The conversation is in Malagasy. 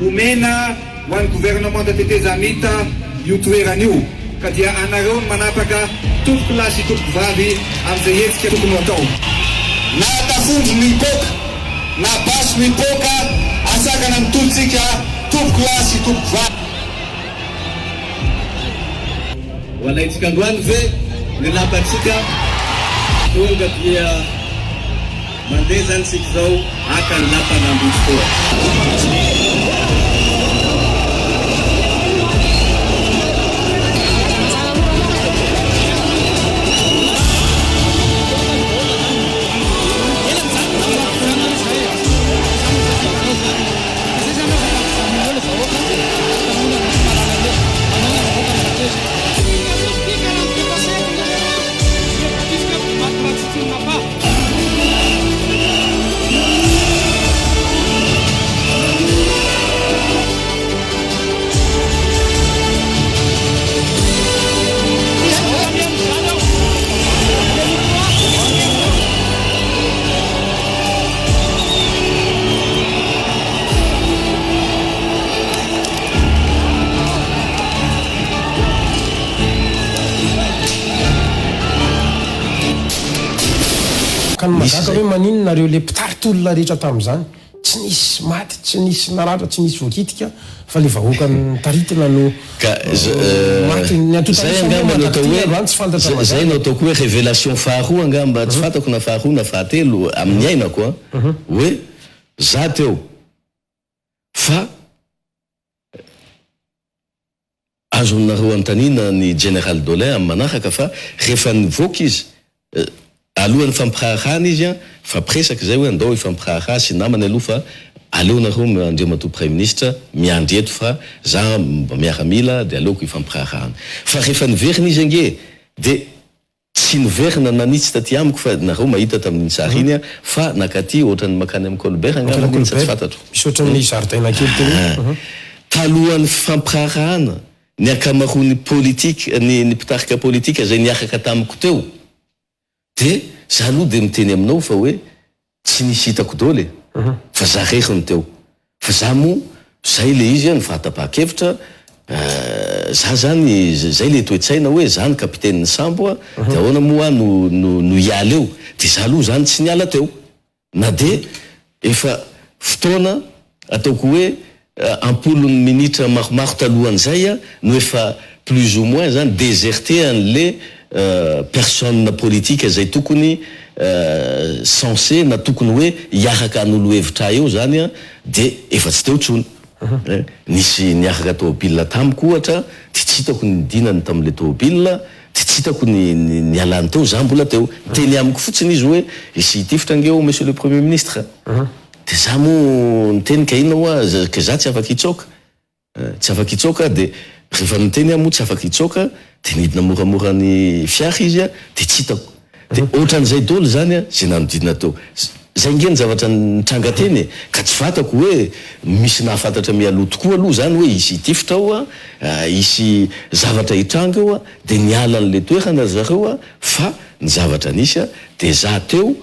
omena ho an'ny gouvernement tatetezamita io toeran'io ka dia anareo manapaka tompoko lahy sy tompoko vavy amin'izay hetsika tokony ho atao. Na tafondro ny hipoka na baso ny hipoka asakana mitolontsika tompoko lahy sy tompoko vavy. Ho alaitsika androany ve ny lapatsika tonga dia mandeha zany sika zao aka ny lapana ambony foa. Magaka hoe maninonareo le mpitarika olona rehetra tamin'izany tsy nisy maty tsy nisy naratra tsy nisy voakitika fa le vahoaka ny taritina no zay no ataoko hoe révélation faharoa angamba tsy fantako na faharoa na fahatelo amin'ny ainako hoe za teo fa azonareo antanina ny General Dolin amin'ny manaraka fa rehefa nivoaka izy alohan'ny fampiraharahana izy fa presaka zay hoe andao ifampiraharaha sy namany aloha fa aleo nareo andriamatoa Premier Ministre miandry eto fa za mba miaramila de aleoko ifampiraharahana fa rehefa niverina izy ange de tsy niverina nanitsy taty amiko fa nareo mahita tamin'ny sary iny fa nakaty ohatrany makany amin'ny Colbert angamba tsy fantatro misy ohatrany zaridaina kely teny talohan'ny fampiraharahana ny akamaroany politika ny mpitarika politika zay niakaka tamiko teo de za aloha de miteny aminao fa hoe tsy nisy hitako dôle fa za rehiny teo fa za mo zay le izy ny vatam-pahakevitra za zany zay le toe-tsaina hoe za ny kapiteniny sambo de ahoana moa no hiala eo de za aloha zany tsy niala teo na de efa fotoana ataoko hoe ampolony minitra maromaro talohan'izay no efa plus ou moins zany déserté an'le personne politique zay tokony censé na tokony hoe hiaraka an'olo hevitra eo zany de efa tsy teo tsony nisy niaraka tômôbila tamiko ohatra de tsy hitako ny dinany tam'le tômôbila de tsy hitako ny alany teo za mbola teo teny amiko fotsiny izy hoe isy tifitra angeo monsieur le premier ministre de za mo niteny ka ina hoa ka za tsy afaka hitsoka de rehefa niteny amo tsy afaka hitsoka de nidina moramora ny fiara izy de tsy hitako de ohatran'izay dôly zany zay nanodidina teo zay nge ny zavatra nitranga teny ka tsy fantako hoe misy nahafantatra mialoto koa aloha zany hoe isy tifitra ao isy zavatra hitranga eo de niala an'le toerana zareo fa ny zavatra nisy de za teo